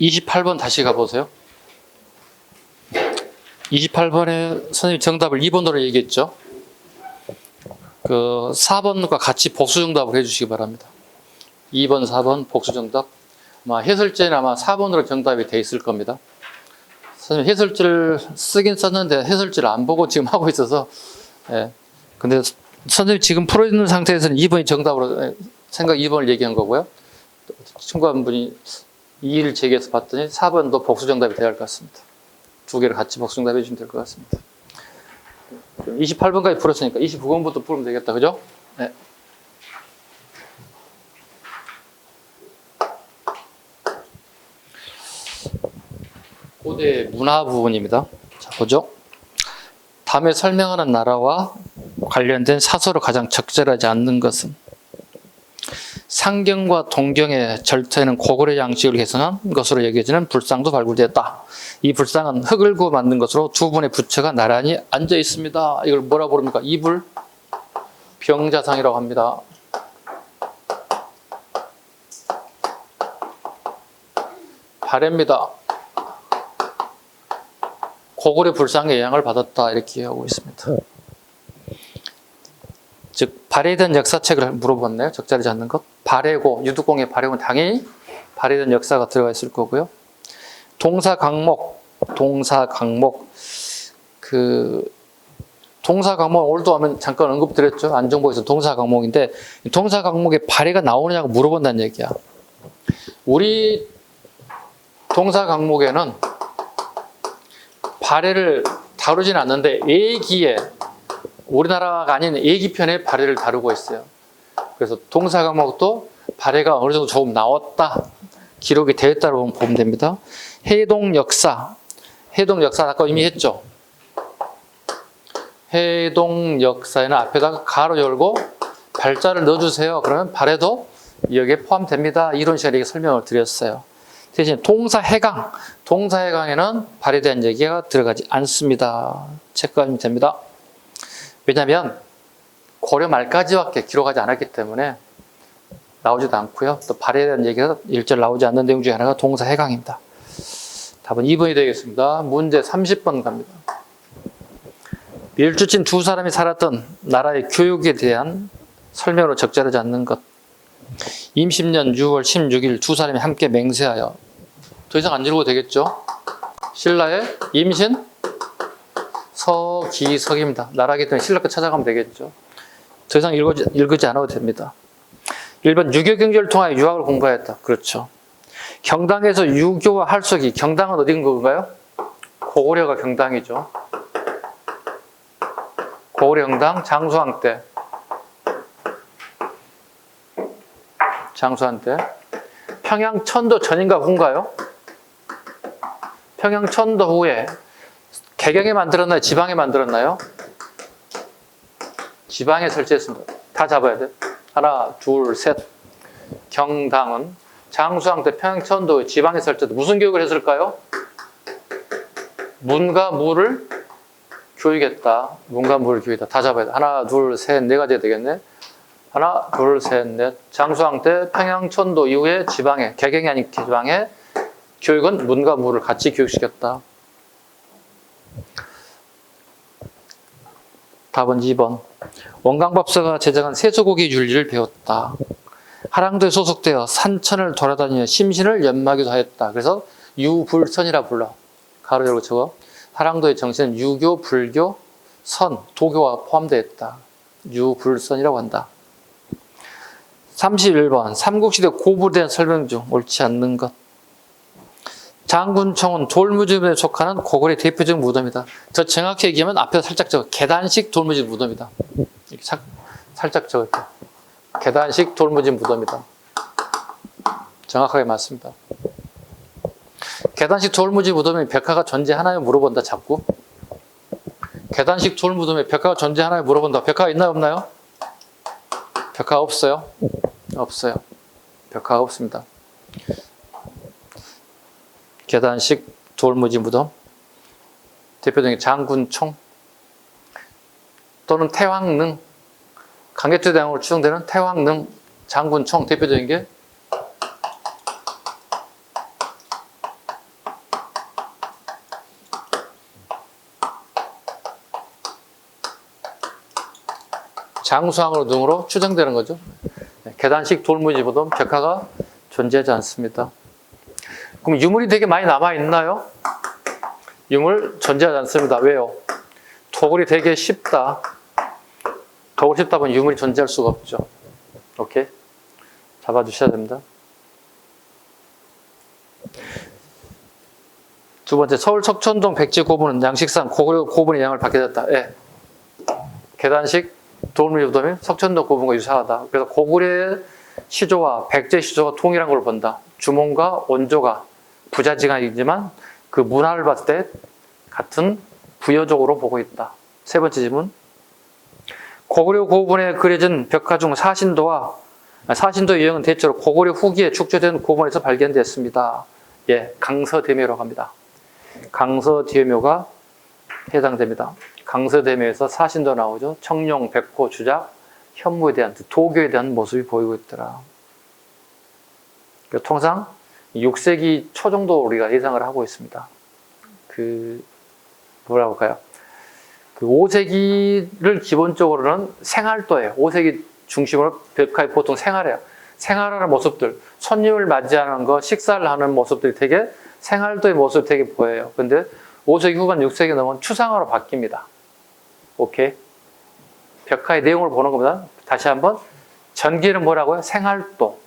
28번 다시 가보세요. 28번에 선생님 정답을 2번으로 얘기했죠. 그 4번과 같이 복수 정답을 해주시기 바랍니다. 2번, 4번 복수 정답. 아마 해설제는 아마 4번으로 정답이 돼 있을 겁니다. 선생님 해설지를 쓰긴 썼는데 해설지를 안 보고 지금 하고 있어서, 예. 근데 선생님 지금 풀어 있는 상태에서는 2번이 정답으로 생각 2번을 얘기한 거고요. 친구 한 분이 2를 제기해서 봤더니 4번도 복수 정답이 돼야 할 것 같습니다. 두 개를 같이 복수 정답 해주시면 될 것 같습니다. 28번까지 풀었으니까 29번부터 풀면 되겠다. 그죠? 네. 고대 문화 부분입니다. 자, 보죠. 다음에 설명하는 나라와 관련된 사서로 가장 적절하지 않는 것은 상경과 동경의 절터에는 고구려 양식을 개선한 것으로 여겨지는 불상도 발굴되었다. 이 불상은 흙을 구워 만든 것으로 두 분의 부처가 나란히 앉아 있습니다. 이걸 뭐라고 부릅니까? 이불 병자상이라고 합니다. 발해입니다. 고구려 불상의 영향을 받았다 이렇게 이해하고 있습니다. 즉 발해에 대한 역사책을 물어봤네요. 적절하지 않는 것. 발해고 유두공의 발해고는 당연히 발해에 대한 역사가 들어가 있을 거고요. 동사강목 동사강목 오늘도 하면 잠깐 언급드렸죠. 안정보에서 동사강목인데 동사강목에 발해가 나오느냐고 물어본다는 얘기야. 우리 동사강목에는 발해를 다루진 않는데 예기에 우리나라가 아닌 예기편에 발해를 다루고 있어요. 그래서 동사 과목도 발해가 어느 정도 조금 나왔다, 기록이 되었다고 보면 됩니다. 해동 역사 아까 이미 했죠. 해동 역사에는 앞에다가 가로 열고 발자를 넣어주세요. 그러면 발해도 여기에 포함됩니다. 이런 식으로 설명을 드렸어요. 대신 동사해강에는 발해에 대한 얘기가 들어가지 않습니다. 체크하시면 됩니다. 왜냐하면 고려 말까지밖에 기록하지 않았기 때문에 나오지도 않고요. 또 발해에 대한 얘기가 일절 나오지 않는 내용 중에 하나가 동사해강입니다. 답은 2번이 되겠습니다. 문제 30번 갑니다. 밀주친 두 사람이 살았던 나라의 교육에 대한 설명으로 적절하지 않는 것. 임신년 6월 16일 두 사람이 함께 맹세하여. 더 이상 안 읽어도 되겠죠? 신라의 임신 서기석입니다. 나라기 때문에 신라 거 찾아가면 되겠죠. 더 이상 읽지 않아도 됩니다. 1번 유교 경제를 통하여 유학을 공부하였다. 그렇죠. 경당에서 유교와 할속이, 경당은 어디 인 건가요? 고구려가 경당이죠. 고구려 경당 장수왕 때. 평양 천도 전인가 후인가요? 평양 천도 후에 개경에 만들었나요? 지방에 만들었나요? 지방에 설치했습니다. 다 잡아야 돼. 하나, 둘, 셋. 경당은 장수왕 때 평양 천도 후에 지방에 설치했다. 무슨 교육을 했을까요? 문과 무를 교육했다. 문과 무를 교육했다. 다 잡아야 돼. 하나, 둘, 셋, 네 가지가 되겠네. 하나, 둘, 셋, 넷. 장수왕 때 평양천도 이후에 지방에, 개경이 아닌 지방에 교육은 문과 무를 같이 교육시켰다. 답은 2번. 원광법사가 제정한 세소고기 윤리를 배웠다. 하랑도에 소속되어 산천을 돌아다니며 심신을 연마하기도 하였다. 그래서 유불선이라 불러. 가로 열고 적어. 하랑도의 정신은 유교, 불교, 선, 도교와 포함되어 있다. 유불선이라고 한다. 31번. 삼국시대 고부에 대한 설명 중 옳지 않는 것. 장군총은 돌무지에 속하는 고구려의 대표적 무덤이다. 더 정확히 얘기하면 앞에서 살짝 적어. 계단식 돌무지 무덤이다. 이렇게 살짝 적을게요. 계단식 돌무지 무덤이다. 정확하게 맞습니다. 계단식 돌무지 무덤에 벽화가 존재하나요? 물어본다 자꾸. 계단식 돌무덤에 벽화가 존재하나요? 물어본다. 벽화가 있나요? 없나요? 벽화가 없어요? 없어요. 벽화가 없습니다. 계단식 돌무지 무덤. 대표적인 장군총 또는 태왕릉. 강개토 대왕으로 추정되는 태왕릉 장군총 대표적인 게 장수항으로 등으로 추정되는 거죠. 계단식 돌무지 무덤, 벽화가 존재하지 않습니다. 그럼 유물이 되게 많이 남아있나요? 유물 존재하지 않습니다. 왜요? 도굴이 되게 쉽다. 도굴이 쉽다 보면 유물이 존재할 수가 없죠. 오케이? 잡아주셔야 됩니다. 두 번째, 서울 석천동 백지 고분은 양식상 고구려 고분의 영향을 받게 됐다. 예. 계단식 돌무지 무덤이 석천동 고분과 유사하다. 그래서 고구려의 시조와 백제 시조가 동일한 걸 본다. 주몽과 원조가 부자지간이지만 그 문화를 봤을 때 같은 부여적으로 보고 있다. 세 번째 질문. 고구려 고분에 그려진 벽화 중 사신도의 유형은 대체로 고구려 후기에 축조된 고분에서 발견됐습니다. 예, 강서대묘라고 합니다. 강서대묘가 해당됩니다. 강서대묘에서 사신도 나오죠. 청룡, 백호, 주작, 현무에 대한 도교에 대한 모습이 보이고 있더라. 통상 6세기 초 정도 우리가 예상을 하고 있습니다. 뭐라고 할까요? 5세기를 기본적으로는 생활도예요. 5세기 중심으로 벽화에 보통 생활해요. 생활하는 모습들, 손님을 맞이하는 거, 식사를 하는 모습들이 되게 생활도의 모습이 되게 보여요. 근데 5세기 후반, 6세기 넘으면 추상화로 바뀝니다. 오케이? 벽화의 내용을 보는 것보다 다시 한번 전기는 뭐라고요? 생활도.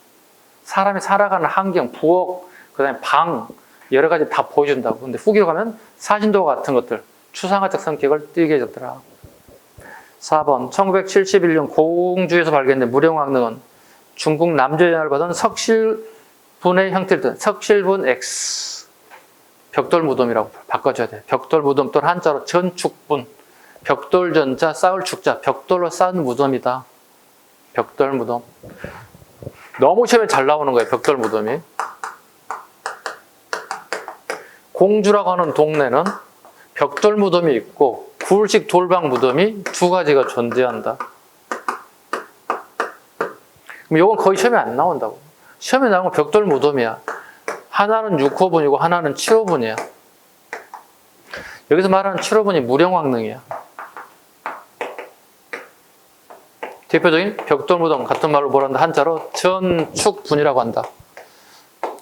사람이 살아가는 환경, 부엌, 그 다음에 방, 여러 가지 다 보여준다고. 근데 후기로 가면 사신도 같은 것들, 추상화적 성격을 띠게 해줬더라. 4번, 1971년 공주에서 발견된 무령왕릉은 중국 남조에 영향을 받은 석실분의 형태를 든 석실분 X. 벽돌 무덤이라고 바꿔줘야 돼. 벽돌 무덤 또는 한자로 전축분. 벽돌 전자, 쌓을 축자. 벽돌로 쌓은 무덤이다. 벽돌 무덤. 너무 시험에 잘 나오는 거예요, 벽돌 무덤이. 공주라고 하는 동네는 벽돌 무덤이 있고 굴식 돌방 무덤이 두 가지가 존재한다. 그럼 이건 거의 시험에 안 나온다고. 시험에 나오는 건 벽돌 무덤이야. 하나는 6호분이고 하나는 7호분이야. 여기서 말하는 7호분이 무령왕릉이야. 대표적인 벽돌 무덤 같은 말로 뭐라 한다? 한자로 전축분이라고 한다.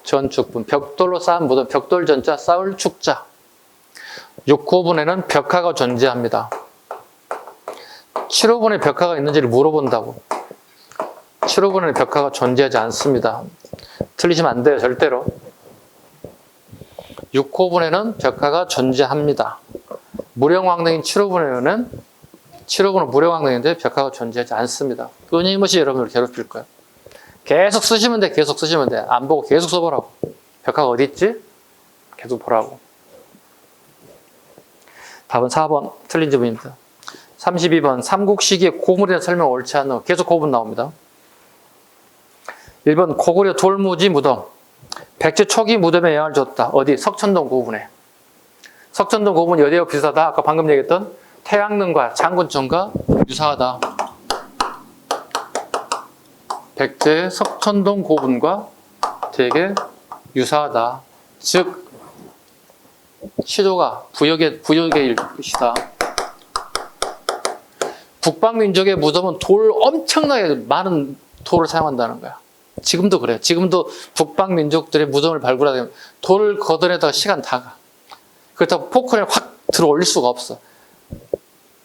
전축분. 벽돌로 쌓은 무덤. 벽돌 전자, 쌓을 축자. 6호분에는 벽화가 존재합니다. 7호분에 벽화가 있는지를 물어본다고. 7호분에는 벽화가 존재하지 않습니다. 틀리시면 안 돼요, 절대로. 6호분에는 벽화가 존재합니다. 무령왕릉인 7호분에는 7호분은 무령왕릉인데 벽화가 존재하지 않습니다. 끊임없이 여러분을 괴롭힐 거예요. 계속 쓰시면 돼, 계속 쓰시면 돼. 안 보고 계속 써보라고. 벽화가 어디 있지? 계속 보라고. 답은 4번 틀린 질문입니다. 32번 삼국 시기의 고물에 대한 설명 옳지 않은 계속 고분 나옵니다. 1번 고구려 돌무지 무덤. 백제 초기 무덤에 영향을 줬다. 어디? 석천동 고분에. 석천동 고분이 어디하고 비슷하다? 아까 방금 얘기했던 태양릉과 장군청과 유사하다. 백제 석천동 고분과 되게 유사하다. 즉 시조가 부역의 것이다. 북방민족의 무덤은 돌 엄청나게 많은 돌을 사용한다는 거야. 지금도 그래요. 지금도 북방민족들의 무덤을 발굴하면 돌을 걷어내다가 시간 다 가. 그렇다고 포크를 확 들어 올릴 수가 없어.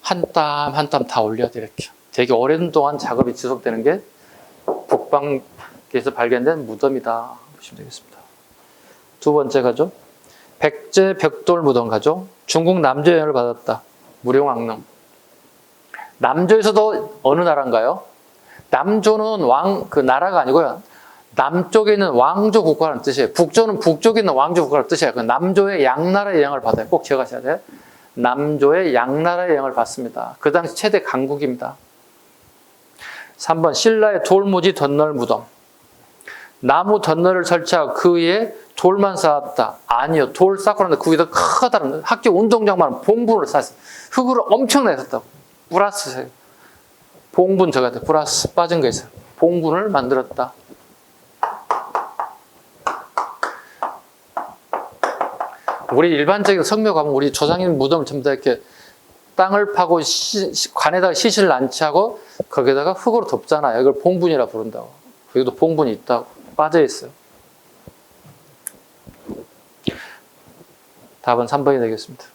한 땀 한 땀 다 올려야 돼, 이렇게. 되게 오랜 동안 작업이 지속되는 게 북방에서 발견된 무덤이다 보시면 되겠습니다. 두 번째 가죠. 백제 벽돌 무덤 가죠. 중국 남조의 영향을 받았다. 무령왕릉. 남조에서도 어느 나라인가요? 남조는 나라가 아니고요. 남쪽에 있는 왕조 국가라는 뜻이에요. 북조는 북쪽에 있는 왕조 국가라는 뜻이에요. 그 남조의 양나라의 영향을 받아요. 꼭 기억하셔야 돼요. 남조의 양나라의 영향을 받습니다. 그 당시 최대 강국입니다. 3번 신라의 돌무지 덧널 무덤. 나무 덧널을 설치하고 그 위에 돌만 쌓았다. 아니요. 돌 쌓고 나는데 그 위에다 커다란 학교 운동장만 봉분을 쌓았어요. 흙으로 엄청나게 썼다고. 플러스 봉분 적어야 돼. 플러스 빠진 거 있어요. 봉분을 만들었다. 우리 일반적인 성묘 가면 우리 조상님 무덤을 전부 다 이렇게 땅을 파고 관에다가 시신을 난치하고 거기다가 흙으로 덮잖아요. 이걸 봉분이라 부른다고. 여기도 봉분이 있다고 빠져 있어요. 답은 3번이 되겠습니다.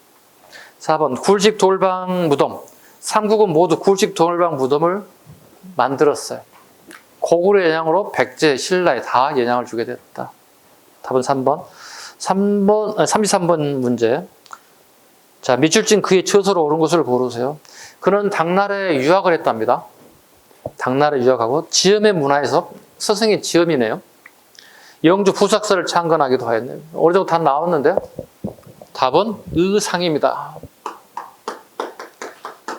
4번 굴식 돌방 무덤. 삼국은 모두 굴식 돌방 무덤을 만들었어요. 고구려 영향으로 백제, 신라에 다 영향을 주게 됐다. 답은 3번. 33번 문제. 자, 밑줄진 그의 처소로 옳은 것을 고르세요. 그는 당나라에 유학을 했답니다. 당나라에 유학하고 지음의 문화에서 스승이 지음이네요. 영주 부삭사를 창건하기도 하였네요. 어느 정도 다 나왔는데 답은 의상입니다.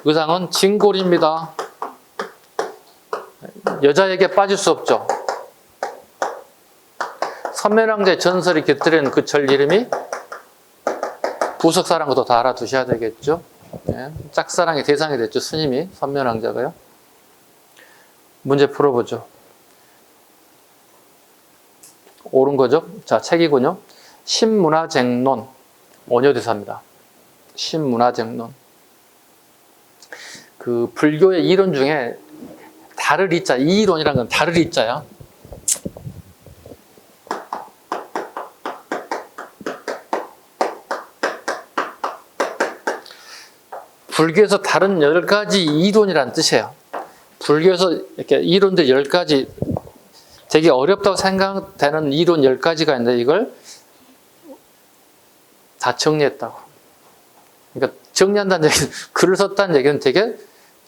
의상은 진골입니다. 여자에게 빠질 수 없죠. 선면왕자의 전설이 곁들이는 그 절 이름이 부석사라는 것도 다 알아두셔야 되겠죠. 네. 짝사랑의 대상이 됐죠. 스님이 선면왕자가요. 문제 풀어보죠. 옳은 거죠. 자, 책이군요. 신문화쟁론 원효대사입니다. 신문화쟁론. 그 불교의 이론 중에 다르리자, 이 이론이라는 건 다르리자야. 불교에서 다른 10가지 이론이라는 뜻이에요. 불교에서 이렇게 이론들 10가지 되게 어렵다고 생각되는 이론 10가지가 있는데 이걸 다 정리했다고. 그러니까 정리한다는 얘기는 글을 썼다는 얘기는 되게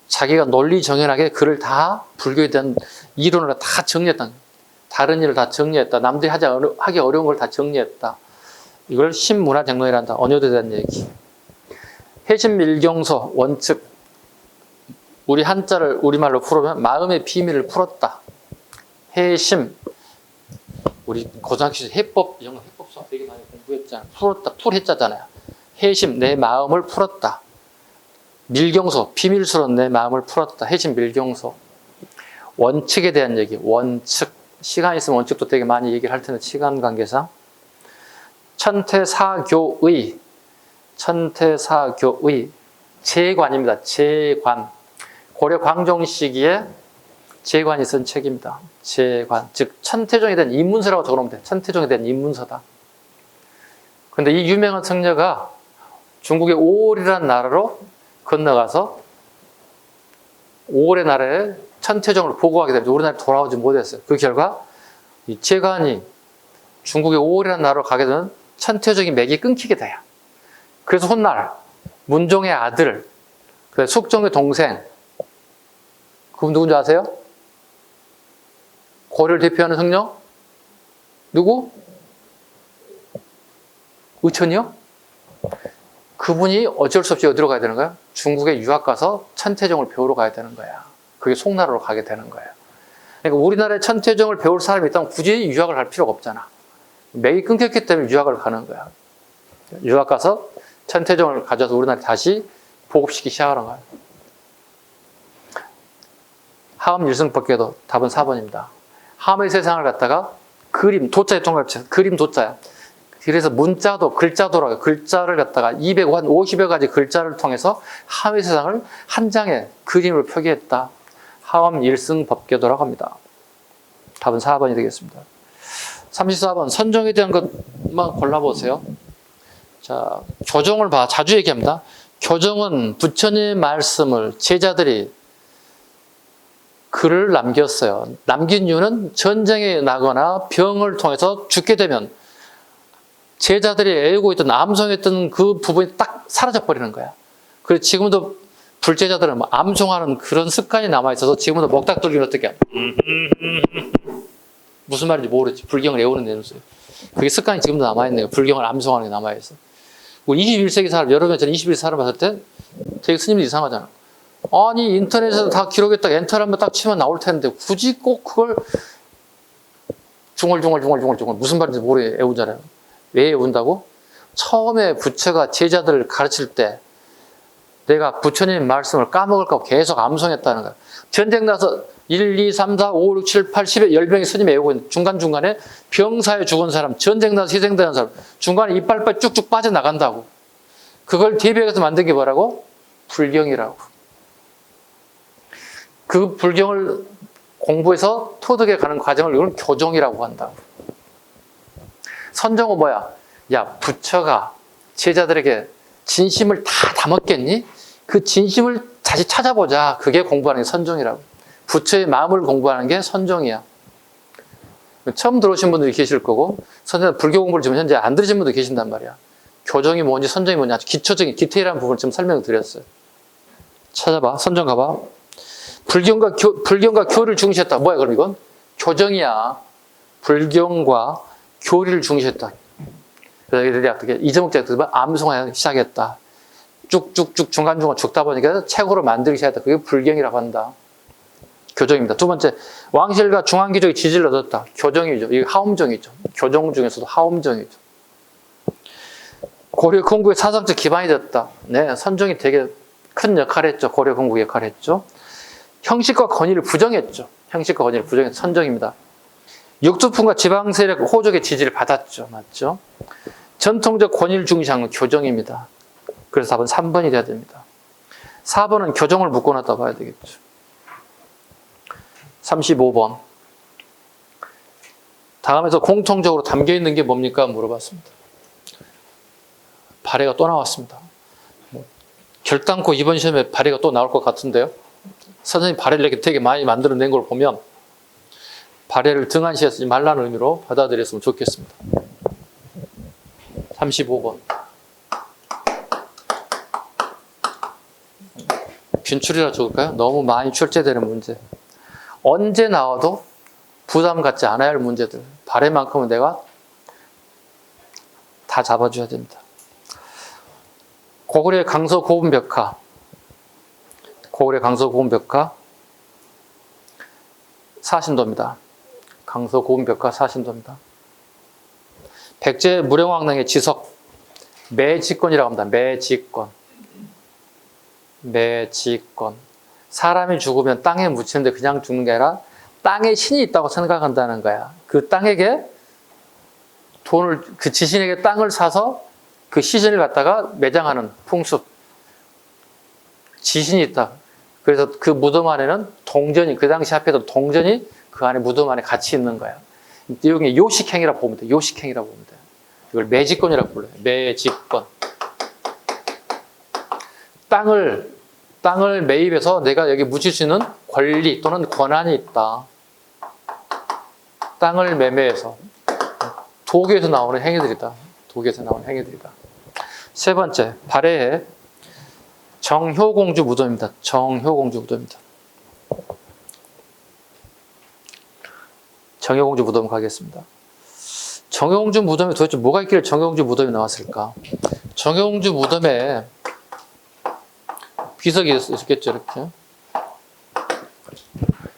자기가 논리 정연하게 글을 다 불교에 대한 이론을 다 정리했다. 다른 일을 다 정리했다. 남들이 하기 어려운 걸 다 정리했다. 이걸 신문화쟁론이란다. 언어에 대한 얘기. 해신밀경서 원칙. 우리 한자를 우리말로 풀어보면 마음의 비밀을 풀었다. 해심. 우리 고등학교 시절 해법, 이런 거 해법 수업 되게 많이 공부했잖아. 풀었다. 풀했잖아요. 해심, 내 마음을 풀었다. 밀경서, 비밀스러운 내 마음을 풀었다. 해심 밀경서. 원칙에 대한 얘기, 원칙. 시간 있으면 원칙도 되게 많이 얘기를 할 텐데, 시간 관계상. 천태사교의. 천태사교의. 재관입니다. 재관. 고려 광종 시기에 재관이 쓴 책입니다. 재관. 즉, 천태종에 대한 입문서라고 적어놓으면 돼. 천태종에 대한 입문서다. 근데 이 유명한 성녀가 중국의 오월이라는 나라로 건너가서 오월의 나라에 천태종을 보고하게 됩니다. 우리나라에 돌아오지 못했어요. 그 결과 이 재관이 중국의 오월이라는 나라로 가게 되면 천태종이 맥이 끊기게 돼요. 그래서 훗날 문종의 아들, 숙종의 동생, 그분 누군지 아세요? 고려를 대표하는 성녀? 누구? 의천이요? 그분이 어쩔 수 없이 어디로 가야 되는 거야? 중국에 유학 가서 천태종을 배우러 가야 되는 거야. 그게 송나라로 가게 되는 거예요. 그러니까 우리나라에 천태종을 배울 사람이 있다면 굳이 유학을 할 필요가 없잖아. 맥이 끊겼기 때문에 유학을 가는 거야. 유학 가서 천태종을 가져와서 우리나라에 다시 보급시키기 시작하는 거야. 하엄 일승법계도 답은 4번입니다. 하엄의 세상을 갖다가 그림, 도자에 동그랗죠. 그림 도자야. 그래서 문자도, 글자도라고 글자를 갖다가 250여 가지 글자를 통해서 하엄의 세상을 한 장의 그림으로 표기했다. 하엄 일승법계도라고 합니다. 답은 4번이 되겠습니다. 34번 선종에 대한 것만 골라보세요. 자, 교정을 자주 얘기합니다. 교정은 부처님의 말씀을 제자들이 글을 남겼어요. 남긴 이유는 전쟁에 나거나 병을 통해서 죽게 되면 제자들이 애우고 있던 암송했던 그 부분이 딱 사라져버리는 거야. 그래서 지금도 불제자들은 암송하는 그런 습관이 남아있어서 지금도 먹닥 돌리면 어떻게 무슨 말인지 모르지. 불경을 애우는 내용이에요. 그게 습관이 지금도 남아있네요. 불경을 암송하는 게 남아있어. 우리 21세기 사람, 여러 명 전에 21세기 사람 봤을 때 되게 스님이 이상하잖아. 아니 인터넷에서 다 기록했다가 엔터를 한번 딱 치면 나올 텐데 굳이 꼭 그걸 중얼중얼 무슨 말인지 모르게 애우잖아요. 왜 애운다고? 처음에 부처가 제자들을 가르칠 때 내가 부처님 말씀을 까먹을까 계속 암송했다는 거야. 전쟁 나서 1, 2, 3, 4, 5, 6, 7, 8, 10에 10명이 스님이 애우고 있는 중간중간에 병사에 죽은 사람, 전쟁 나서 희생되는 사람 중간에 이빨빨 쭉쭉 빠져나간다고. 그걸 대비해서 만든 게 뭐라고? 불경이라고. 그 불경을 공부해서 토득에 가는 과정을 이걸 교정이라고 한다. 선정은 뭐야? 야, 부처가 제자들에게 진심을 다 담았겠니? 그 진심을 다시 찾아보자. 그게 공부하는 게 선정이라고. 부처의 마음을 공부하는 게 선정이야. 처음 들어오신 분들이 계실 거고, 선생 불교 공부를 지금 현재 안 들으신 분도 계신단 말이야. 교정이 뭔지 선정이 뭔지 아주 기초적인 디테일한 부분을 지금 설명을 드렸어요. 찾아봐. 선정 가봐. 불경과 교리를 중시했다. 뭐야 그럼 이건? 교정이야. 불경과 교리를 중시했다. 그래서 어떻게 이제목장 들으면 암송하기 시작했다. 쭉쭉쭉 중간중간 죽다 보니까 책으로 만들기 시작했다. 그게 불경이라고 한다. 교정입니다. 두 번째, 왕실과 중앙기족이 지지를 얻었다. 교정이죠. 이게 하엄정이죠. 교정 중에서도 하엄정이죠. 고려 건국의 사상적 기반이 됐다. 네, 선정이 되게 큰 역할을 했죠. 고려 건국의 역할을 했죠. 형식과 권위를 부정했죠. 형식과 권위를 부정해서 선정입니다. 육두풍과 지방세력 호족의 지지를 받았죠. 맞죠? 전통적 권위를 중시한 건 교정입니다. 그래서 답은 3번이 돼야 됩니다. 4번은 교정을 묶어놨다 봐야 되겠죠. 35번. 다음에서 공통적으로 담겨있는 게 뭡니까? 물어봤습니다. 발해가 또 나왔습니다. 결단코 이번 시험에 발해가 또 나올 것 같은데요. 선생님이 발해를 이렇게 되게 많이 만들어낸 걸 보면 발해를 등한시에 쓰지 말라는 의미로 받아들였으면 좋겠습니다. 35번. 균출이라 적을까요? 너무 많이 출제되는 문제. 언제 나와도 부담 갖지 않아야 할 문제들. 발해만큼은 내가 다 잡아줘야 됩니다. 고구려 강서 고분벽화. 고구려 강서 고분벽화 사신도입니다. 강서 고분벽화 사신도입니다. 백제 무령왕릉의 지석 매직권이라고 합니다. 매직권. 매직권. 사람이 죽으면 땅에 묻히는데 그냥 죽는 게 아니라 땅에 신이 있다고 생각한다는 거야. 그 땅에게 돈을, 그 지신에게 땅을 사서 그 시신을 갖다가 매장하는 풍습. 지신이 있다. 그래서 그 무덤 안에는 동전이, 그 당시 합해서 동전이 그 안에 무덤 안에 같이 있는 거야. 이게 요식행위라고 보면 돼. 요식행위라고 보면 돼. 이걸 매직권이라고 불러요. 매직권. 땅을 매입해서 내가 여기 묻힐 수 있는 권리 또는 권한이 있다. 땅을 매매해서. 도교에서 나오는 행위들이다. 도교에서 나오는 행위들이다. 세 번째, 발해의 정효공주 무덤입니다. 정효공주 무덤입니다. 정효공주 무덤 가겠습니다. 정효공주 무덤에 도대체 뭐가 있길래 정효공주 무덤이 나왔을까? 정효공주 무덤에 비석이 있었겠죠, 이렇게.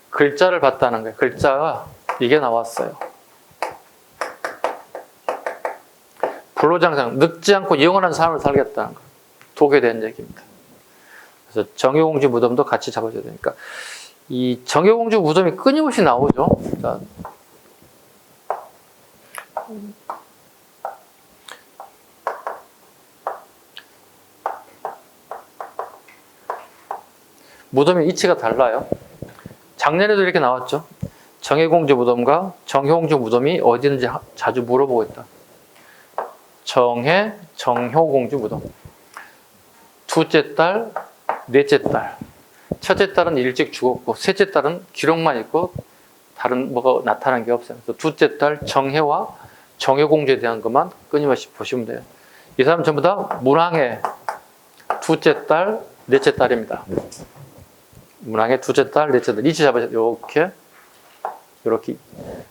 글자를 봤다는 거예요. 글자가 이게 나왔어요. 불로장생, 늙지 않고 영원한 삶을 살겠다는 거. 독에 대한 얘기입니다. 그래서 정효공주 무덤도 같이 잡아줘야 되니까. 이 정효공주 무덤이 끊임없이 나오죠. 그러니까 무덤의 위치가 달라요. 작년에도 이렇게 나왔죠. 정혜공주 무덤과 정효공주 무덤이 어디 있는지 자주 물어보고 있다. 정혜, 정효공주 무덤. 둘째 딸, 넷째 딸. 첫째 딸은 일찍 죽었고 셋째 딸은 기록만 있고 다른 뭐가 나타난 게 없어요. 그래서 둘째 딸 정혜와 정효공주에 대한 것만 끊임없이 보시면 돼요. 이 사람 전부 다 문왕의 둘째 딸, 넷째 딸입니다. 문왕의 둘째 딸, 넷째 딸. 위치 잡아서 이렇게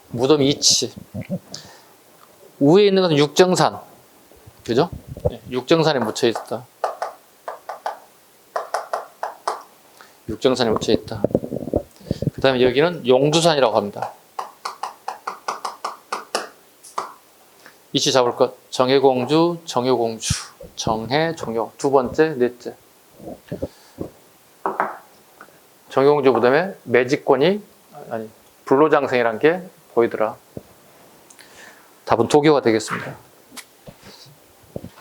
무덤 위치. 위에 있는 것은 육정산, 그죠? 육정산에 묻혀 있다. 육정산에 묻혀 있다. 그 다음에 여기는 용두산이라고 합니다. 위치 잡을 것. 정혜공주, 정효공주. 정혜, 정효. 두 번째, 넷째. 정효공주 무덤에 매직권이, 아니, 불로장생이란 게 보이더라. 답은 도교가 되겠습니다.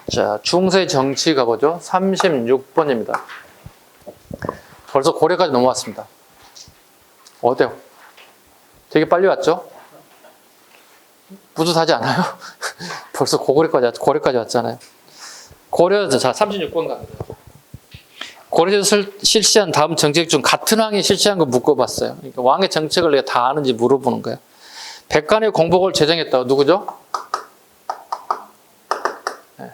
자, 중세 정치 가보죠. 36번입니다. 벌써 고려까지 넘어왔습니다. 어때요? 되게 빨리 왔죠? 뿌듯하지 않아요? 벌써 고려까지 왔잖아요. 고려에서, 자, 36번 갑니다. 고려에서 실시한 다음 정책 중 같은 왕이 실시한 거 묶어봤어요. 그러니까 왕의 정책을 내가 다 아는지 물어보는 거예요. 백간의 공복을 제정했다고. 누구죠? 네.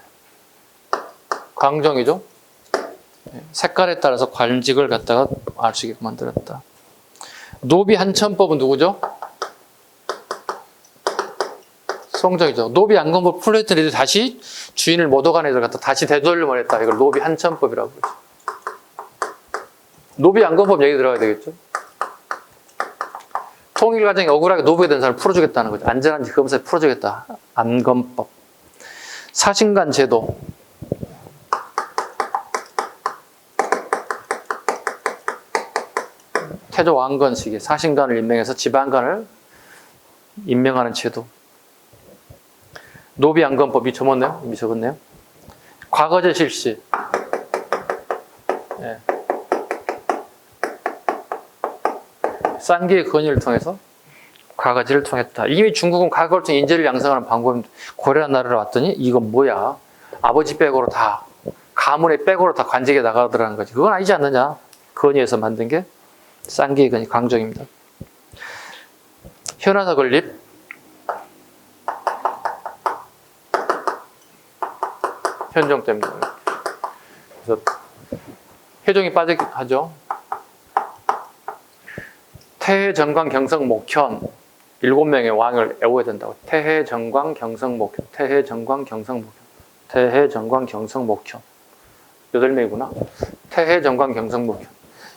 광종이죠. 네. 색깔에 따라서 관직을 갖다가 알 수 있게 만들었다. 노비 한천법은 누구죠? 송정이죠. 노비 안건법 풀렸더니 다시 주인을 못 오간 애들 갖다 다시 되돌려 버렸다. 이걸 노비 한천법이라고 그러죠. 노비 안건법 얘기 들어가야 되겠죠. 통일 과정에 억울하게 노비가 된 사람을 풀어주겠다는 거죠. 안전한지 검사에 풀어주겠다. 안건법. 사신관 제도. 태조 왕건 시기 사신관을 임명해서 지방관을 임명하는 제도. 노비 안건법 이미 적었네요. 이미 적었네요. 과거제 실시. 네. 싼기의 건의를 통해서 과거제를 통했다. 이미 중국은 과거를 통해 인재를 양성하는 방법이 고려한 나라로 왔더니 이건 뭐야? 아버지 백으로 다 가문의 백으로 다 관직에 나가더라는 거지. 그건 아니지 않느냐? 건의에서 만든 게 싼기의 건의 광종입니다. 현하사 건립. 현종 때문에. 그래서 혜종이 빠지게 하죠. 태해, 정광, 경성, 목현 7명의 왕을 애워야 된다고. 태해, 정광, 경성, 목현. 태해, 정광, 경성, 목현. 태해, 정광, 경성, 목현. 8명이구나. 태해, 정광, 경성, 목현.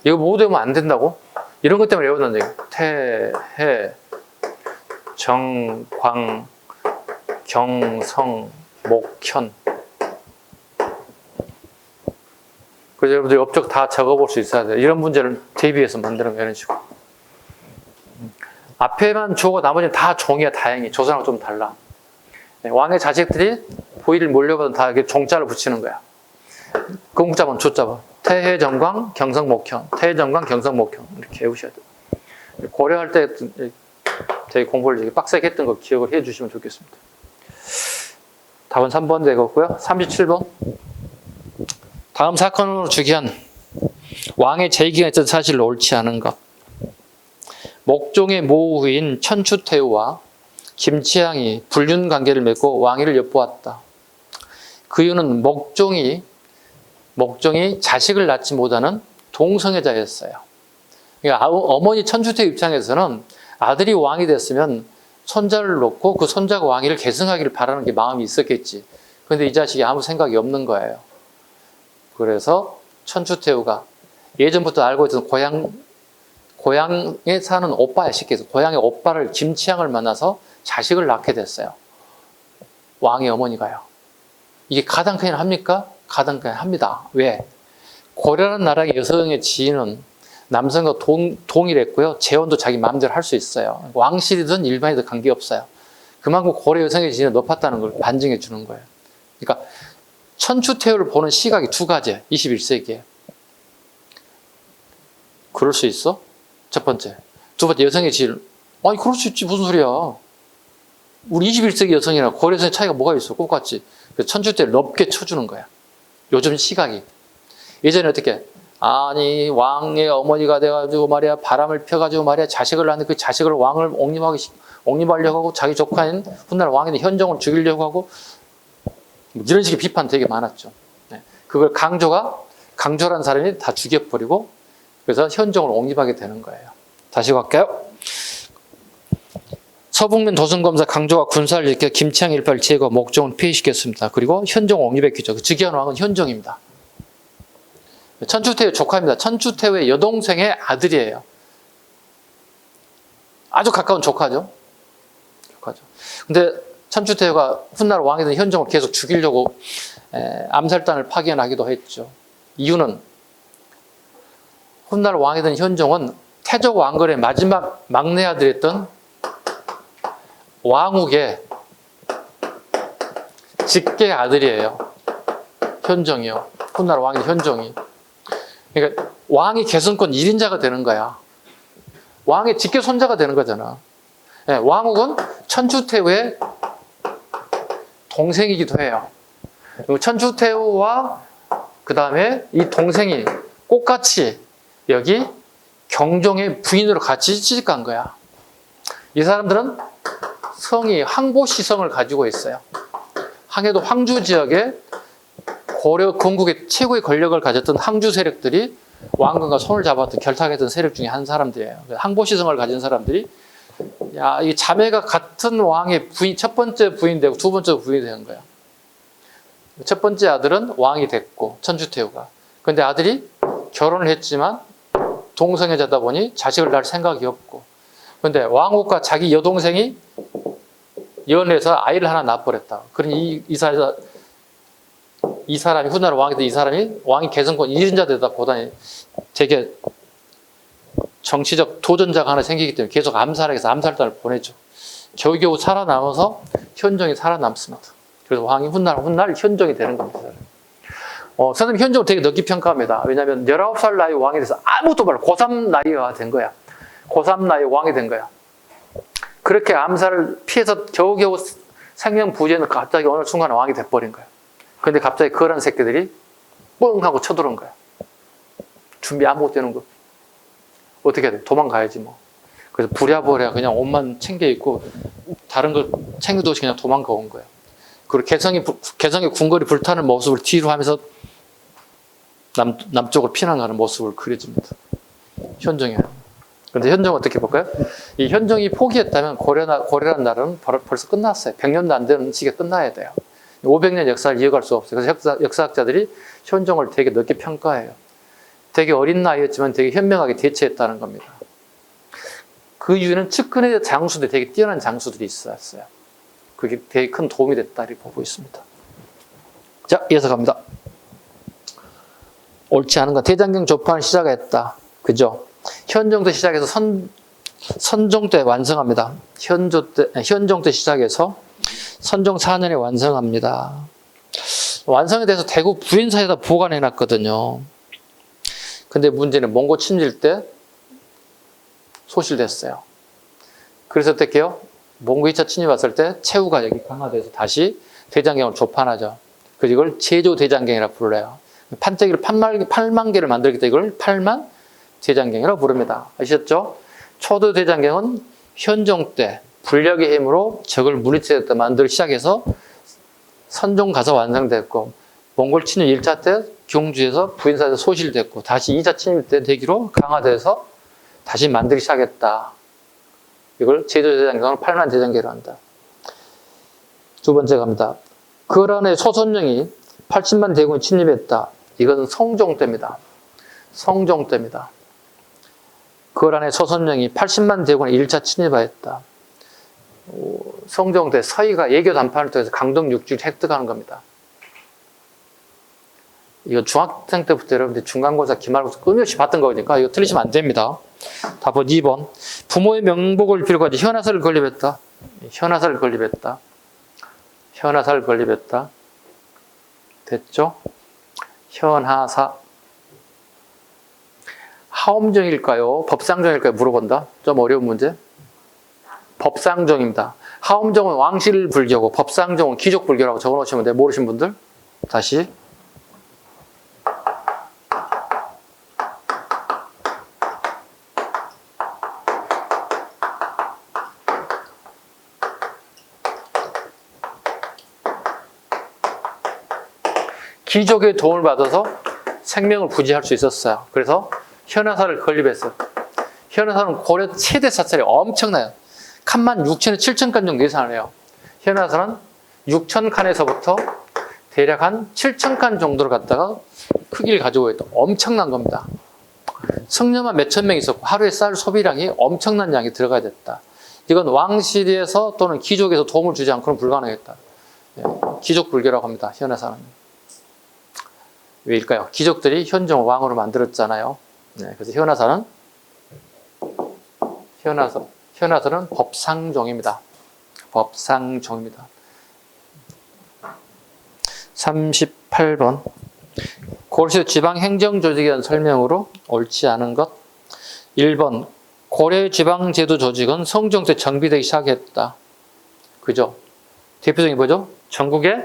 이거 모두 외우면 안 된다고? 이런 것 때문에 외우는 얘기. 태해, 정광, 경성, 목현. 그래서 여러분들이 업적 다 적어볼 수 있어야 돼요. 이런 문제를 대비해서 만드는 거 이런 식으로. 앞에만 조고 나머지는 다 종이야. 다행히 조선하고 좀 달라. 왕의 자식들이 보위를 몰려받은 다 이렇게 종자를 붙이는 거야. 공자만 조자만. 태해, 정광, 경성, 목현. 태해, 정광, 경성, 목현. 이렇게 외우셔야 돼요. 고려할 때 되게 공부를 되게 빡세게 했던 거 기억을 해 주시면 좋겠습니다. 답은 3번 되겠고요. 37번. 다음 사건으로 주기한 왕의 재기가 있던 사실을 옳지 않은 것. 목종의 모후인 천추태후와 김치향이 불륜 관계를 맺고 왕위를 엿보았다. 그 이유는 목종이 자식을 낳지 못하는 동성애자였어요. 그러니까 어머니 천추태후 입장에서는 아들이 왕이 됐으면 손자를 놓고 그 손자가 왕위를 계승하기를 바라는 게 마음이 있었겠지. 그런데 이 자식이 아무 생각이 없는 거예요. 그래서 천추태후가 예전부터 알고 있던 고향에 사는 오빠야, 쉽게 해서 고향의 오빠를 김치향을 만나서 자식을 낳게 됐어요. 왕의 어머니가요. 이게 가당ք이나 합니까? 가당ք이나 합니다. 왜? 고려라는 나라의 여성의 지위는 남성과 동일했고요. 재혼도 자기 마음대로 할 수 있어요. 왕실이든 일반이든 관계없어요. 그만큼 고려 여성의 지위는 높았다는 걸 반증해 주는 거예요. 그러니까 천추태후를 보는 시각이 두 가지예요. 21세기에. 그럴 수 있어? 첫 번째. 두 번째, 여성의 지위를. 아니, 그럴 수 있지. 무슨 소리야. 우리 21세기 여성이랑 고려 여성의 차이가 뭐가 있어? 똑같지. 천추태후를 높게 쳐주는 거야. 요즘 시각이. 예전에 어떻게? 아니, 왕의 어머니가 돼가지고 말이야, 바람을 펴가지고 말이야, 자식을 낳는데 그 자식을 왕을 옹립하려고 하고, 자기 조카인 훗날 왕인 현종을 죽이려고 하고, 이런 식의 비판 되게 많았죠. 그걸 강조라는 사람이 다 죽여버리고, 그래서 현종을 옹립하게 되는 거예요. 다시 갈까요? 서북면 도승검사 강조가 군사를 일으켜 김치향 일파를 제거, 목종을 폐위시켰습니다. 그리고 현종 옹립했겠죠. 그 즉위한 왕은 현종입니다. 천추태후 조카입니다. 천추태후의 여동생의 아들이에요. 아주 가까운 조카죠. 근데 천추태후가 훗날 왕이 된 현종을 계속 죽이려고 암살단을 파견하기도 했죠. 이유는 훗날 왕이 된 현종은 태조 왕건의 마지막 막내 아들이었던 왕욱의 직계 아들이에요. 현종이요. 훗날 왕이 현종이. 그러니까 왕이 계승권 1인자가 되는 거야. 왕의 직계 손자가 되는 거잖아. 네, 왕욱은 천주태후의 동생이기도 해요. 그리고 천주태후와 그 다음에 이 동생이 똑같이 여기 경종의 부인으로 같이 시집간 거야. 이 사람들은 성이 항보시성을 가지고 있어요. 항해도 황주 지역에 고려 건국의 최고의 권력을 가졌던 항주 세력들이 왕건과 손을 잡았던 결탁했던 세력 중에 한 사람들이에요. 항보시성을 가진 사람들이 야, 이 자매가 같은 왕의 부인, 첫 번째 부인 되고 두 번째 부인이 되는 거야. 첫 번째 아들은 왕이 됐고 천주태후가. 근데 아들이 결혼을 했지만 동성애자다 보니 자식을 낳을 생각이 없고. 근데 왕욱과 자기 여동생이 연애해서 아이를 하나 낳아버렸다. 그러니 이 사람이 훗날 왕이 된 이 사람이 왕이 계승권 1인자 되다 보다니 되게 정치적 도전자가 하나 생기기 때문에 계속 암살해서 암살단을 보내죠. 겨우겨우 살아남아서 현종이 살아남습니다. 그래서 왕이 훗날 현종이 되는 겁니다. 선생님 현종을 되게 높게 평가합니다. 왜냐하면 19살 나이 왕이 돼서 아무것도 몰라. 고3 나이가 된 거야. 고3 나이 왕이 된 거야. 그렇게 암살을 피해서 겨우겨우 생명 부지에는 갑자기 어느 순간 왕이 돼버린 거야. 근데 갑자기 그런 새끼들이 뻥 하고 쳐들어온 거야. 준비 아무것도 되는 거. 어떻게 해야 돼? 도망가야지 뭐. 그래서 부랴부랴 그냥 옷만 챙겨 입고 다른 걸 챙겨도 없이 그냥 도망가 온 거야. 그리고 개성의 궁궐이 불타는 모습을 뒤로 하면서 남쪽으로 피난가는 모습을 그려집니다. 현종이에요. 그런데 현종은 어떻게 볼까요? 이 현종이 포기했다면 고려라는 나라는 벌써 끝났어요. 100년도 안 되는 시기에 끝나야 돼요. 500년 역사를 이어갈 수 없어요. 그래서 역사학자들이 현종을 되게 높게 평가해요. 되게 어린 나이였지만 되게 현명하게 대처했다는 겁니다. 그 이유는 측근의 장수들이 되게 뛰어난 장수들이 있었어요. 그게 되게 큰 도움이 됐다 이렇게 보고 있습니다. 자, 이어서 갑니다. 옳지 않은 건 대장경 조판을 시작했다. 그죠? 현종 때 시작해서 선종 때 완성합니다. 현종 때 시작해서 선종 4년에 완성합니다. 완성에 대해서 대구 부인사에다 보관해 놨거든요. 근데 문제는 몽고 침일 때 소실됐어요. 그래서 어떻게 해요? 몽고 2차 침입 왔을 때 최후가 여기 강화돼서 다시 대장경을 조판하죠. 그래서 이걸 제조대장경이라고 불러요. 판때기를 8만 개를 만들기 때문에 이걸 8만 대장경이라고 부릅니다. 아시셨죠? 초도 대장경은 현종 때 불력의 힘으로 적을 무리체했다 만들기 시작해서 선종 가서 완성됐고, 몽골 침입 1차 때 경주에서 부인사에서 소실됐고, 다시 2차 침입 때 대기로 강화돼서 다시 만들기 시작했다. 이걸 제조대장경을 8만 대장경이라고 한다. 두 번째 갑니다. 그란의 소선령이 80만 대군이 침입했다. 이것은 성종 때입니다. 성종 때입니다. 그란의 소선령이 80만 대군이 1차 침입하였다. 성종 때 서희가 예교 담판을 통해서 강동 육지를 획득하는 겁니다. 이거 중학생 때부터 여러분들 중간고사, 기말고사 끊임없이 봤던 거니까 이거 틀리시면 안 됩니다. 답은 2번. 부모의 명복을 빌고 현하사를 건립했다. 현하사를 건립했다. 현하사를 건립했다. 됐죠? 현하사. 하엄정일까요? 법상정일까요? 물어본다. 좀 어려운 문제. 법상정입니다. 하엄정은 왕실 불교고 법상정은 귀족 불교라고 적어놓으시면 돼요. 모르신 분들 다시. 귀족의 도움을 받아서 생명을 부지할 수 있었어요. 그래서 현하사를 건립했어요. 현하사는 고려 최대 사찰이 엄청나요. 칸만 6천에서 7천 칸 정도 예상을 해요. 현하사는 6천 칸에서부터 대략 한 7천 칸 정도를 갖다가 크기를 가지고 있다. 엄청난 겁니다. 승려만 몇천 명 있었고 하루에 쌀 소비량이 엄청난 양이 들어가야 됐다. 이건 왕실에서 또는 귀족에서 도움을 주지 않고는 불가능했다. 귀족 불교라고 합니다. 현하사는. 왜일까요? 귀족들이 현종을 왕으로 만들었잖아요. 그래서 현하사는 법상종입니다. 법상종입니다. 38번. 고려시대 지방행정조직에 대한 설명으로 옳지 않은 것. 1번 고려 지방제도 조직은 성종 때 정비되기 시작했다. 그죠? 대표적인 뭐죠? 전국에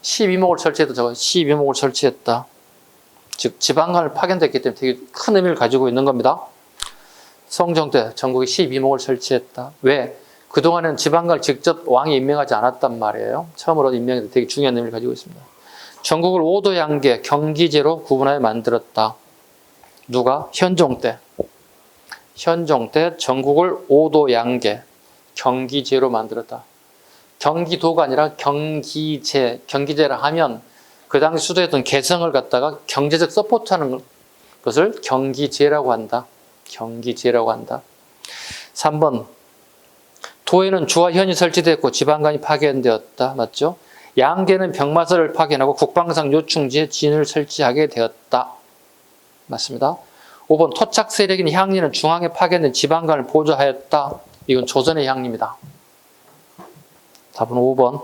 12목을 설치했다. 저거 12목을 설치했다. 즉 지방간을 파견됐기 때문에 되게 큰 의미를 가지고 있는 겁니다. 성종 때 전국에 12목을 설치했다. 왜? 그동안은 지방간을 직접 왕이 임명하지 않았단 말이에요. 처음으로 임명해서 되게 중요한 의미를 가지고 있습니다. 전국을 5도 양계 경기제로 구분하여 만들었다. 누가? 현종 때. 현종 때 전국을 5도 양계 경기제로 만들었다. 경기도가 아니라 경기제, 경기제라 하면 그 당시 수도였던 개성을 갖다가 경제적 서포트하는 것을 경기제라고 한다. 경기제라고 한다. 3번 도에는 주와 현이 설치되었고 지방간이 파견되었다. 맞죠? 양계는 병마서를 파견하고 국방상 요충지에 진을 설치하게 되었다. 맞습니다. 5번 토착 세력인 향리는 중앙에 파견된 지방간을 보조하였다. 이건 조선의 향리입니다. 답은 5번.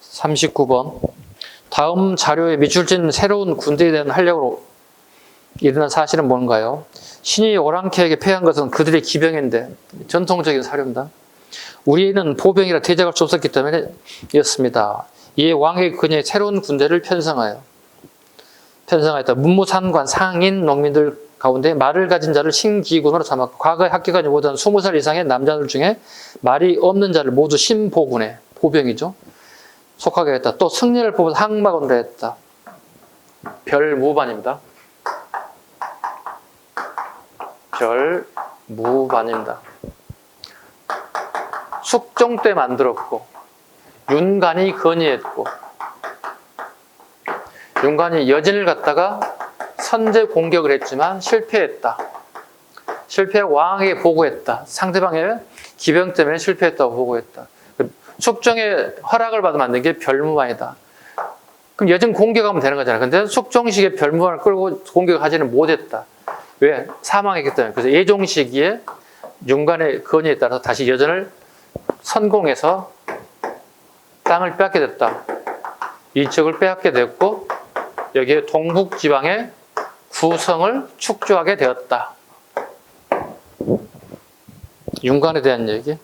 39번 다음 자료에 미출진 새로운 군대에 대한 활력으로 일어난 사실은 뭔가요? 신이 오랑캐에게 패한 것은 그들의 기병인데 전통적인 사료입니다. 우리는 보병이라 대적할 수 없었기 때문에 였습니다. 이에 왕의 그녀의 새로운 군대를 편성하였다. 문무산관 상인 농민들 가운데 말을 가진 자를 신기군으로 삼았고 과거에 학교까지 모든 20살 이상의 남자들 중에 말이 없는 자를 모두 신보군에 보병이죠. 속하게 했다. 또 승리를 뽑아서 항마군으로 했다. 별무반입니다. 별무반입니다. 숙종 때 만들었고 윤관이 건의했고 윤관이 여진을 갖다가 선제 공격을 했지만 실패했다. 실패하고 왕에게 보고했다. 상대방의 기병 때문에 실패했다고 보고했다. 숙종의 허락을 받으면 안 되는 게 별무반이다. 그럼 여진 공격하면 되는 거잖아요. 근데 숙종식의 별무반을 끌고 공격하지는 못했다. 왜? 사망했기 때문에. 그래서 예종 시기에 윤관의 건의에 따라서 다시 여진을 선공해서 땅을 빼앗게 됐다. 이쪽을 빼앗게 됐고 여기에 동북지방의 구성을 축조하게 되었다. 윤관에 대한 얘기,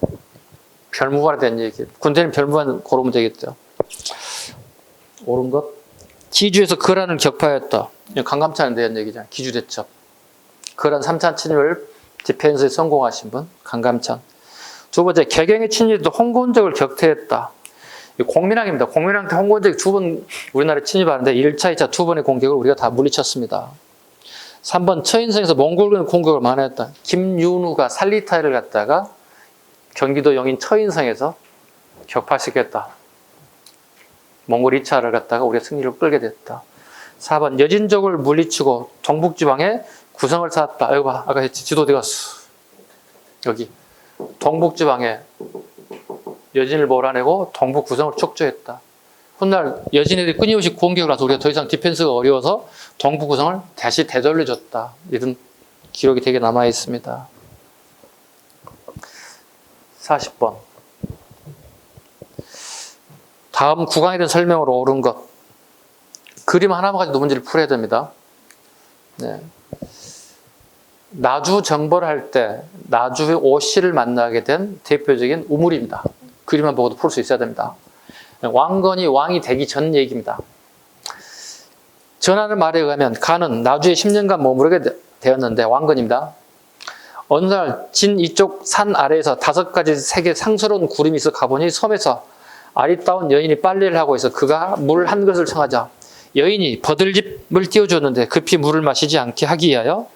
별무반에 대한 얘기. 군대는 별무반 고르면 되겠죠. 옳은 것. 기주에서 거란을 격파했다. 강감찬에 대한 얘기잖아요. 기주대첩. 거란 3차 침입을 디펜스에 성공하신 분, 강감찬. 두 번째, 개경의 침입도 홍건적을 격퇴했다. 공민왕입니다. 공민왕 때 홍건적이 두 번 우리나라에 침입하는데 1차, 2차 두 번의 공격을 우리가 다 물리쳤습니다. 3번, 처인성에서 몽골군 공격을 만회했다. 김윤우가 살리타이를 갖다가 경기도 영인 처인성에서 격파시켰다. 몽골 2차를 갖다가 우리가 승리를 끌게 됐다. 4번, 여진족을 물리치고 동북지방에 구성을 쌓았다. 아이고 봐, 아까 했지. 지도 어디 갔어? 여기. 동북지방에 여진을 몰아내고 동북 구성을 촉조했다. 훗날 여진애들이 끊임없이 공격을 해서 우리가 더 이상 디펜스가 어려워서 동북 구성을 다시 되돌려줬다. 이런 기록이 되게 남아 있습니다. 40번. 다음 구강에 대한 설명으로 옳은 것. 그림 하나만 가지고 문제를 풀어야 됩니다. 네. 나주 정벌을 할 때 나주의 오씨를 만나게 된 대표적인 우물입니다. 그림만 보고도 풀 수 있어야 됩니다. 왕건이 왕이 되기 전 얘기입니다. 전하는 말에 의하면 간은 나주에 10년간 머무르게 되었는데 왕건입니다. 어느 날 진 이쪽 산 아래에서 5가지 색의 상스러운 구름이 있어 가보니 섬에서 아리따운 여인이 빨래를 하고 있어 그가 물 한 것을 청하자 여인이 버들잎을 띄워주었는데 급히 물을 마시지 않게 하기 위하여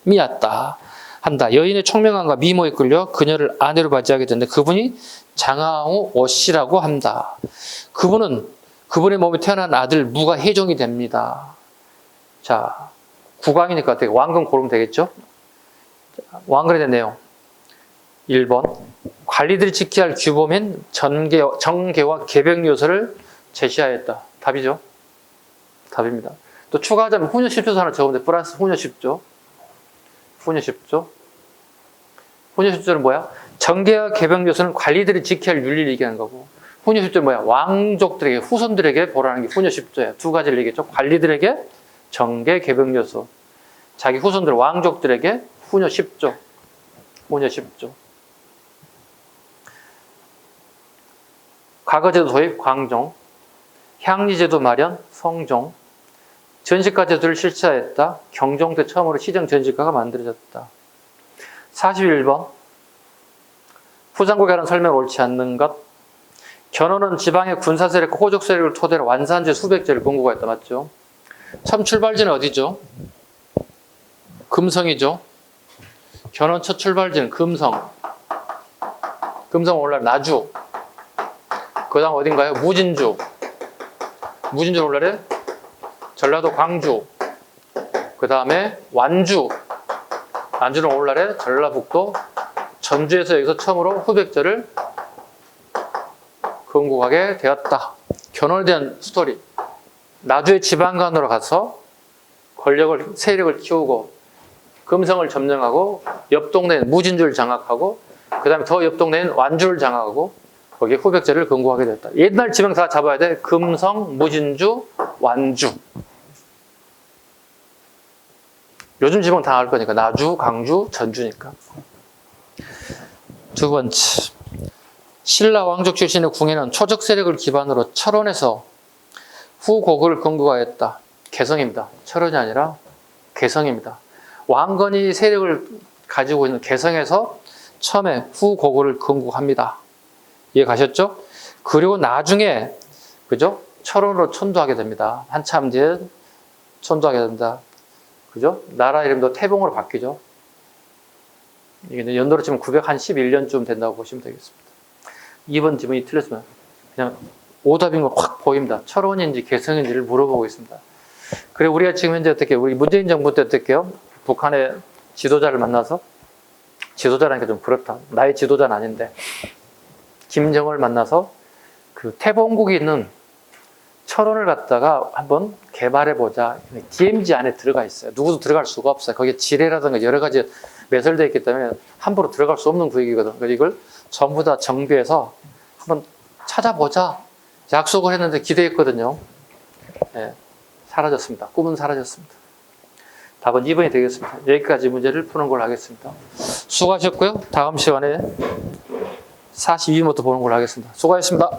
미었다 한다. 여인의 총명함과 미모에 끌려 그녀를 아내로 맞이하게 됐는데 그분이 장하오 오씨라고 한다. 그분의 몸에 태어난 아들 무가 혜종이 됩니다. 자, 국왕이니까 어떻게 왕건 고르면 되겠죠? 왕건에 대한 내용. 1번 관리들이 지켜야 할 규범인 정계와 개병 요소를 제시하였다. 답이죠. 답입니다. 또 추가하자면 후녀 10조 하나 적으면 돼. 플러스 후녀 10조. 후녀 10조. 후녀 10조는 뭐야? 정계와 개병 요소는 관리들이 지켜야 할 윤리를 얘기하는 거고 후녀 10조 뭐야? 왕족들에게, 후손들에게 보라는 게 후녀 10조예요. 두 가지를 얘기했죠. 관리들에게 정계, 개벽 요소. 자기 후손들, 왕족들에게 후녀 10조. 후녀 10조. 과거제도 도입, 광종. 향리제도 마련, 성종. 전시가 제도를 실시하였다. 경종 때 처음으로 시정 전시가가 만들어졌다. 41번. 후장국에 관한 설명 옳지 않는 것. 견훤은 지방의 군사 세력과 호족 세력을 토대로 완산제 수백제를 공고가 했다. 맞죠? 첫 출발지는 어디죠? 금성이죠. 견훤 첫 출발지는 금성. 금성 오늘날 나주. 그 다음 어딘가요? 무진주. 무진주 오늘날에 전라도 광주. 그 다음에 완주. 완주는 오늘날에 전라북도 전주에서 여기서 처음으로 후백제를 건국하게 되었다. 견훤에 대한 스토리. 나주의 지방간으로 가서 권력을, 세력을 키우고 금성을 점령하고 옆 동네인 무진주를 장악하고 그 다음에 더 옆 동네인 완주를 장악하고 거기에 후백제를 건국하게 되었다. 옛날 지명 다 잡아야 돼. 금성, 무진주, 완주. 요즘 지명 다 알 거니까 나주, 광주, 전주니까. 두 번째. 신라 왕족 출신의 궁에는 초적 세력을 기반으로 철원에서 후곡을 건국하였다. 개성입니다. 철원이 아니라 개성입니다. 왕건이 세력을 가지고 있는 개성에서 처음에 후곡을 건국합니다. 이해 가셨죠? 그리고 나중에 그죠? 철원으로 천도하게 됩니다. 한참 뒤에 천도하게 됩니다. 그죠? 나라 이름도 태봉으로 바뀌죠. 이게 연도로 치면 911년쯤 된다고 보시면 되겠습니다. 2번 지문이 틀렸으면 그냥 오답인 거 확 보입니다. 철원인지 개성인지를 물어보고 있습니다. 그래 우리가 지금 현재 어떻게 우리 문재인 정부 때 어떻게요? 북한의 지도자를 만나서 지도자라니까 좀 그렇다. 나의 지도자는 아닌데 김정을 만나서 그 태봉국이 있는 철원을 갖다가 한번 개발해보자. DMZ 안에 들어가 있어요. 누구도 들어갈 수가 없어요. 거기에 지뢰라든가 여러 가지 매설되어 있기 때문에 함부로 들어갈 수 없는 구역이거든. 그래서 이걸 전부 다 정비해서 한번 찾아보자. 약속을 했는데 기대했거든요. 네, 사라졌습니다. 꿈은 사라졌습니다. 답은 2번이 되겠습니다. 여기까지 문제를 푸는 걸로 하겠습니다. 수고하셨고요. 다음 시간에 42번부터 보는 걸로 하겠습니다. 수고하셨습니다.